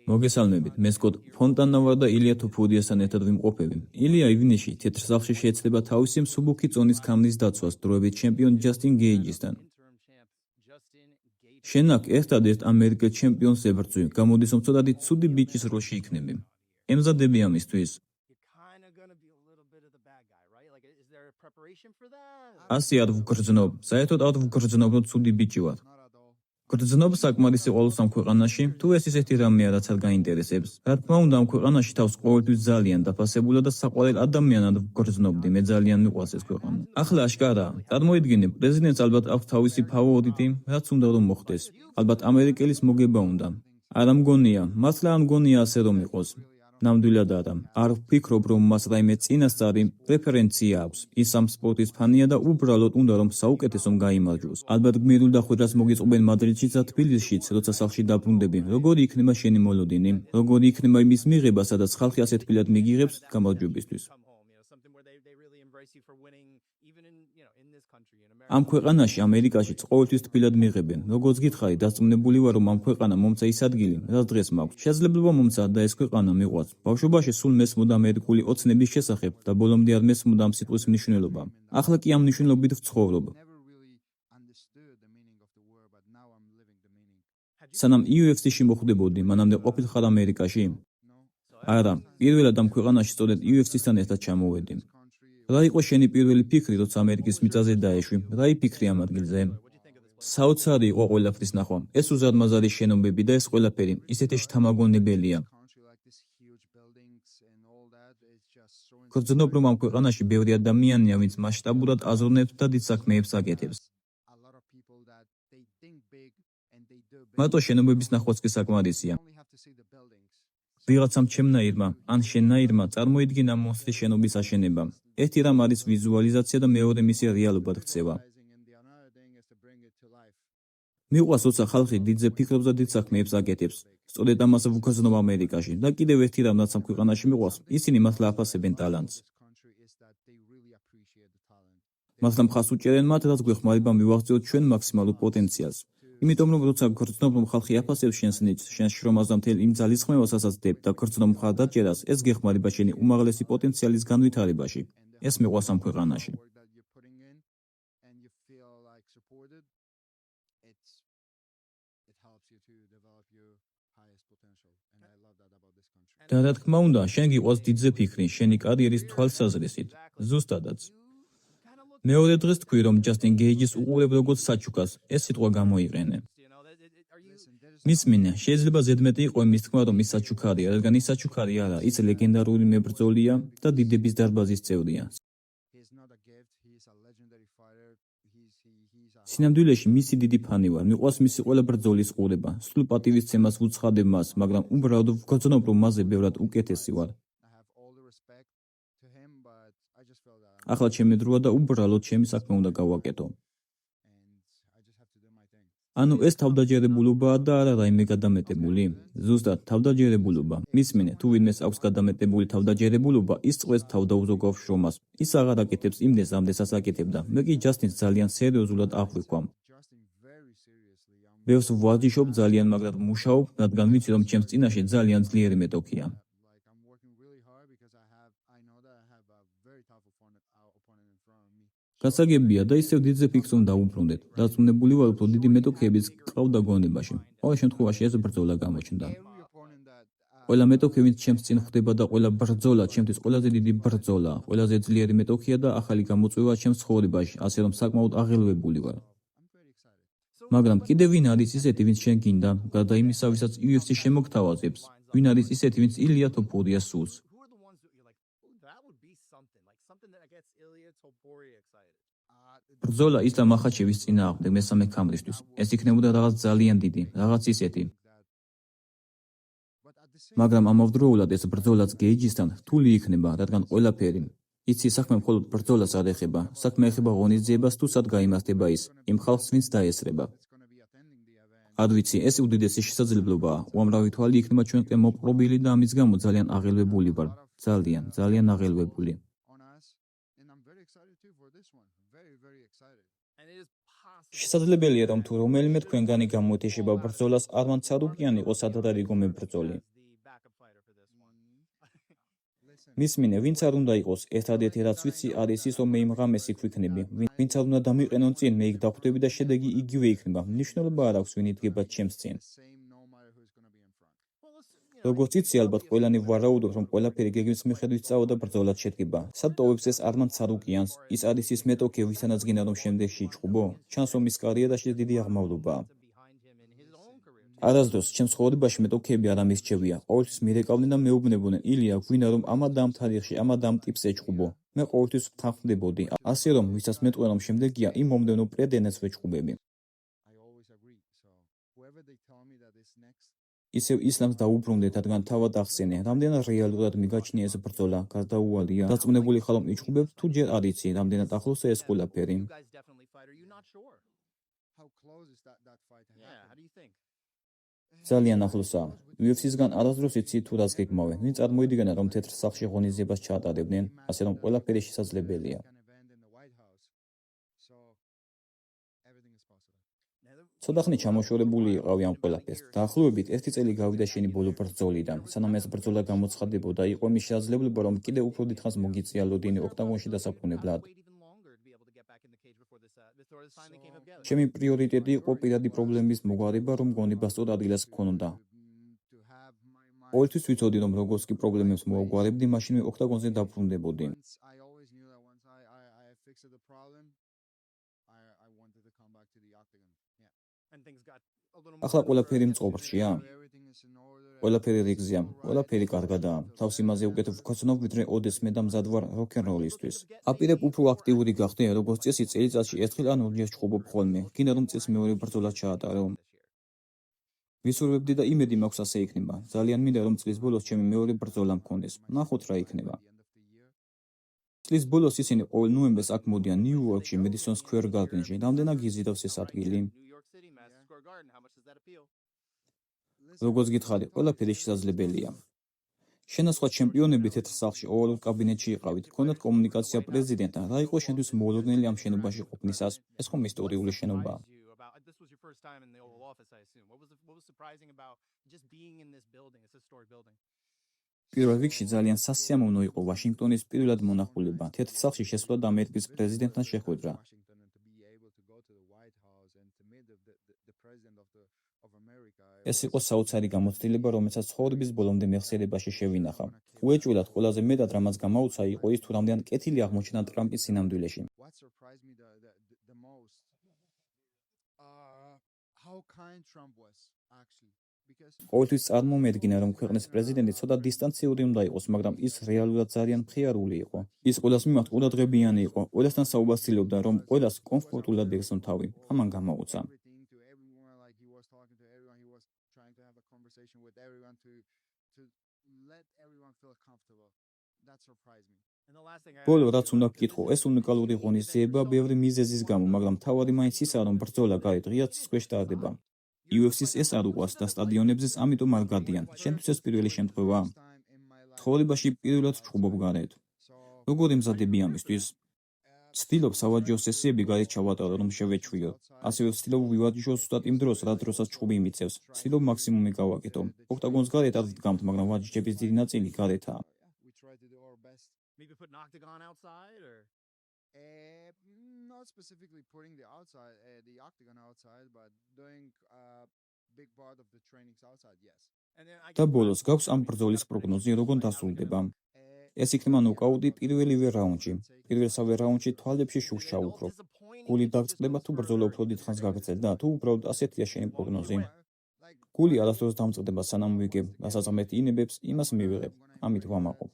მოგესალმებით, მე სკოტ ფონტანა ვარ და ილია თოფურიასთან ერთად ვიმყოფები. ილია ივნისში თეთრ სახლში შეეცდება თავისი მსუბუქი წონის ქმნის დაცვას დროებით ჩემპიონ ჯასტინ გეიჯისთან. შენ აქ ერთადერთ ამერიკელ ჩემპიონს ებრძვი, გამოდის რომ ცოტათი ცუდი ბიჭის როლში იქნები. ემზადები ამისთვის? ასე არ ვგრძნობ, საერთოდ არ ვგრძნობ, რომ ცუდი ბიჭი ვარ. გრძნობ საკმარის სიყვარულს ამ ქვეყანაში, თუ ეს ისეთი რამეა, რაც არ გაინტერესებს. რა თქმა უნდა, ამ ქვეყანაში თავს ყოველთვის ძალიან დაფასებულა და საყვარელ ადამიანად ვგრძნობდი, მე ძალიან მიყვარს ეს ქვეყანა. ახლა აშკარაა, წარმოიდგინე, პრეზიდენტს ალბათ აქვს თავისი ფავორიტი, რაც უნდა რომ მოხდეს. ალბათ ამერიკელის მოგება უნდა. არა მგონია, მართლა არ მგონია ასე რომ იყოს. ნამდვილად არა. არ ვფიქრობ, რომ მას რაიმე წინასწარი პრეფერენცია აქვს. ის ამ სპორტის ფანია და უბრალოდ უნდა რომ საუკეთესომ გაიმარჯვოს. ალბათ გმირულ დახვედრას მოგიწყობენ მადრიდშიც და თბილისშიც, როცა სახლში დაბრუნდები. როგორი იქნება შენი მოლოდინი? როგორი იქნება იმის მიღება, სადაც ხალხი ასეთ ფილად მიგიღებს გამარჯვებისთვის? ამ ქვეყანაში, ამერიკაშიც ყოველთვის თბილად მიღებენ. როგორც გითხარი, დასწრუნებული ვარ, რომ ამ ქვეყანა მომცა ის ადგილი, რაც დღეს მაქვს. შესაძლებლობა მომცა და ეს ქვეყანა მიყვარს. ბავშვობაში სულ მესმოდა ამერიკული ოცნების შესახებ და ბოლომდე არ მესმოდა ამ სიტყვის მნიშვნელობა. ახლა კი ამ მნიშვნელობით ვცხოვრობ. სანამ UFC-ში მოხვდებოდი, მანამდე ყოფილხარ ამერიკაში? არა, პირველად ამ ქვეყანაში სწორედ UFC-სთან ერთად ჩამოვედი. რა იყო შენი პირველი ფიქრი, როცა ამერიკის მიწაზე დაეშვი? რა იფიქრი ამ ადგილზე? საოცარი იყო ყველაფრის ნახვა. ეს უზარმაზარი შენობები და ეს ყველაფერი ისეთი შთამაგონებელია. გრძნობ, რომ ამ ქვეყანაში ბევრი ადამიანია, ვინც მასშტაბურად აზროვნებს და დიდ საქმეებს აკეთებს. მარტო შენობების ნახვაც კი საკმარისია. ვიღაცამ ჩემნაირმა, ან შენნაირმა წარმოიდგინა მონსტრის შენობის აშენება. ერთი რამ არის ვიზუალიზაცია და მეორე მისი რეალობად ქცევა. მიყვარს, როცა ხალხი დიდზე ფიქრობს და დიდ საქმეებს აკეთებს. სწორედ ამას ვგრძნობ ამერიკაში და კიდევ ერთი რამ, რაც ამ ქვეყანაში მიყვარს, ისინი მართლა აფასებენ ტალანტს. მართლა მხარს უჭერენ მათ, რაც გვეხმარება მივაღწიოთ ჩვენ მაქსიმალურ პოტენციალს. იმიტომ რომ როცა გრძნობ, რომ ხალხი აფასებს შენს ნიჭს, შენს შრომას და მთელ იმ ძალისხმევას, რასაც დებ და გრძნობ მხარდაჭერას, ეს გეხმარება შენი უმაღლესი პოტენციალის განვითარებაში. ეს მიყვარს ამ ქვეყანაში. და რა თქმა უნდა, შენ გიყვარს დიდზე ფიქრი, შენი კარიერის თვალსაზრისით. ზუსტადაც. მეორე დღეს თქვი, რომ ჯასტინ გეიჯის უყურებ როგორც საჩუქრას, ეს სიტყვა გამოიყენე. მისმინე, შეიძლება ზედმეტი იყო იმის თქმა, რომ ის საჩუქარია, რადგან ის საჩუქარი არა, ის ლეგენდარული მებრძოლია და დიდების დარბაზის წევრია. სინამდვილეში მისი დიდი ფანი ვარ, მიყვარს მისი ყველა ბრძოლის ყურება, სულ პატივისცემას ვუცხადებ მას, მაგრამ უბრალოდ ვგრძნობ, რომ მასზე ბევრად უკეთესი ვარ. ახლა ჩემი დროა და უბრალოდ ჩემი საქმე უნდა გავაკეთო. ანუ ეს თავდაჯერებულობაა და არა რაიმე გადამეტებული? ზუსტად, თავდაჯერებულობა. მისმინე, თუ ვინმეს აქვს გადამეტებული თავდაჯერებულობა, ის წყვეტს თავდაუზოგავს შრომას. ის აღარ აკეთებს იმდენს, რამდენსაც აკეთებდა. მე კი ჯასტინს ძალიან სერიოზულად აღვიქვამ. ბევრს ვვარჯიშობ ძალიან, მაგრამ მუშაობ, რადგან ვიცი, რომ ჩემს წინაშე ძალიან ძლიერი მეტოქია. გასაგებია და ისევ დიდზე ფიქრს რომ დავუბრუნდეთ. დარწმუნებული ვარ, რომ დიდი მეტოქეებიც გყავდა გონებაში. ყოველ შემთხვევაში ეს ბრძოლა გამოჩნდა. ყველა მეტოქე, ვინც ჩემს წინ ხვდება და ყველა ბრძოლა ჩემთვის ყველაზე დიდი ბრძოლა, ყველაზე ძლიერი მეტოქია და ახალი გამოწვევა ჩემს ცხოვრებაში, ასე რომ საკმაოდ აღელვებული ვარ. მაგრამ კიდევ ვინ არის ისეთი, ვინც შენ გინდა, გარდა იმისა, ვისაც UFC შემოგთავაზებს? ვინ არის ისეთი, ვინც ილია თოფურიას სურს? ბრძოლა ისლამ მახაჩევის წინააღმდეგ მესამე ქამრისთვის. ეს იქნებოდა რაღაც ძალიან დიდი, რაღაც ისეთი. მაგრამ ამავდროულად ეს ბრძოლაც გეიჯისთან რთული იქნება, რადგან ყველაფერი. იცი, საქმე მხოლოდ ბრძოლას არ ეხება. საქმე ეხება ღონისძიებას თუ სად გაიმართება ის, იმ ხალხს, ვინც დაესწრება. არ ვიცი, ეს უდიდესი შესაძლებლობაა. უამრავი თვალი იქნება ჩვენკენ მოპყრობილი და ამის გამო ძალიან აღელვებული ვარ. ძალიან აღელვებული. შესაძლებელია, რომ თუ რომელიმე თქვენგანი გამოეთიშება ბრძოლას, არმან ცარუკიანი იყოს სადადარიგო მებრძოლი. მისმინე, ვინც არ უნდა იყოს, ერთადერთი რაც ვიცი არის ის, რომ მე იმ ღამეს იქ ვიქნები. ვინც არ უნდა დამიყენონ წინ, მე იქ დახვდები და შედეგი იგივე იქნება. მნიშვნელობა არ აქვს, ვინ იდგება ჩემს წინ. როგორც იცი, ალბათ ყველანი ვარაუდობთ, რომ ყველაფერი გეგმის მიხედვით სწავა და ბრძოლად შედგება. სად ტოვებს ეს არმან ცარუკიანს? ის არის ის მეტოქე, ვისთანაც გინდა რომ შემდეგში იჭყობო? ჩანს, რომ მის კარიერაში დიდი აღმავლობაა. არასდროს ჩემს ცხოვრებაში მეტოქეები არ ამისჩევია. ყოველთვის მირეკავდნენ და მეუბნებოდნენ, ილია, გვინდა რომ ამა და ამ თარიღში, ამა და ამ ტიპს ეჭყობო. მე ყოველთვის ვთანხმდებოდი, ასე რომ ვისაც მეტყვე რომ შემდეგია, იმ მომდევნო პრეტენდენტს ვეჭყობები. ისევ ისლამს დაუბრუნდეთ, რადგან თავად ახსენე, რამდენად რეალურად მიგაჩნია ეს ბრძოლა, გარდაუვალია. დარწმუნებული ხარ, რომ იჭყობებ, თუ ჯერ არ იცი, რამდენად ახლოსაა ეს ყველაფერი. ძალიან ახლოსაა. UFC-სგან არასდროს იცი თუ რას გეგმავენ. ვინ წარმოიდგენა, რომ თეთრ სახლში ღონისძიებას ჩაატარებდნენ, ასე რომ ყველაფერი შესაძლებელია. ცოტახნი ჩამოშორებული იყავი ამ ყველაფერს. დაახლოებით 1 წელი გავიდა შენი ბოლო ბრძოლიდან. სანამ ეს ბრძოლა გამოცხადდებოდა, იყო მის შესაძლებლობა, რომ კიდევ უფრო დიდხანს მოგიწიალოდინე ოქტაგონში დასაბრუნებლად. ჩემი პრიორიტეტი იყო პირადი პრობლემის მოგვარება, რომ გონება სწორ ადგილას გქონოდა. ყოველთვის ვიცოდი, რომ როგორც კი პრობლემებს მოვაგვარებდი, მაშინვე ოქტაგონზე დაბრუნდებოდი. ახლა ყველაფერი მწყობრშია? ყველაფერი რიგზეა, ყველაფერი კარგადაა. თავს იმაზე უკეთ ვქოცნობ, ვიდრე ოდესმე და მზად ვარ როკ-ენ-როლისთვის. აპირებ უფრო აქტიური გახდე, როგორც წესი წელიწადში ერთხელ ან ორჯერ ჩხუბობ ხოლმე. გინდა რომ წელს მეორე ბრძოლა ჩაატარო. ვისურვებდი და იმედი მაქვს ასე იქნება. ძალიან მინდა რომ წლის ბოლოს ჩემი მეორე ბრძოლა მქონდეს. ნახოთ რა იქნება. წლის ბოლოს ისინი ყოველ ნოემბერს აქ მოდიან ნიუ-იორკში, მედისონ სკვერ გარდენში. რამდენად გიზიდავს ეს ადგილი? როგორც გითხარი, ყველაფერი შესაძლებელია. შენაცვლად ჩემპიონები თეთრ სახლში ოვალურ კაბინეტში იყავით. გქონდათ კომუნიკაცია პრეზიდენტთან. რა იყო შენთვის მოულოდნელი ამ შენობაში ყოფნისას? ეს ხომ ისტორიული შენობაა. პირველ რიგში ძალიან სასიამოვნო იყო ვაშინგტონის პირველად მონახულება. თეთრ სახლში შესვლა და ამერიკის პრეზიდენტთან შეხვედრა. ეს იყო საოცარი გამოცდილება, რომელსაც ცხოვრების ბოლომდე მეხსიერებაში შევინახა. უეჭვილად ყველაზე მეტად რამაც გამაუცა იყო ის, თუ რამდენად კეთილი აღმოჩნდა ტრამპის სინამდვილეში. ყოველთვის წარმომედგინა, რომ ქვეყნის პრეზიდენტი ცოტა დისტანციური უნდა იყოს, მაგრამ ის რეალურად ძალიან მხიარული იყო. ის ყველას მიმართ ყურადღებიანი იყო, ყველასთან საუბარს ცდილობდა, რომ ყველას კომფორტულად ეგზნო თავი. ამან გამაუცა. ბოლო რაც უნდა გკითხო, ეს უნიკალური ღონისძიება ბევრი მიზეზის გამო, მაგრამ მთავარი მაინც ისაა, რომ ბრძოლა გარეთ ღიად სისხლში ტარდება. UFC-ს ეს არ უყვარს და სტადიონებზეც ამიტომ არ გადიან. შენთვის ეს პირველი შემთხვევაა? ცხოვრებაში პირველად ვჩხუბობ გარეთ. როგორი მზადები ამისთვის? ვცდილობ სავაჭრო სესიები გარეთ ჩავატარო, რომ შევეჩვიო. ასევე ვცდილობ ვივარჯიშო ზუსტად იმ დროს, რა დროსაც ჩხუბი მიწევს. ვცდილობ მაქსიმუმი გავაკეთო. ოქტაგონს გარეთ არ ვდგამთ, მაგრამ ვარჯიშების დიდი ნაწილი გარეთაა. Not specifically putting the octagon outside, but doing a big part of the trainings outside, yes. და ბოლოს გაქვს ამ ბრძოლის პროგნოზი, როგორ დასრულდება. ეს იქნება ნოკაუტი პირველივე რაუნდში. პირველსავე რაუნდში თვალებში შუქს ჩაუქრობ. გული დაგწყდება თუ ბრძოლა უფრო დიდხანს გაგრძელდა, თუ უბრალოდ ასეთია შენი პროგნოზი. გული არასდროს დამწყდება, სანამ ვიგებ, რასაც ღმერთი ინებებს, იმას მივიღებ. ამით ვამაყობ.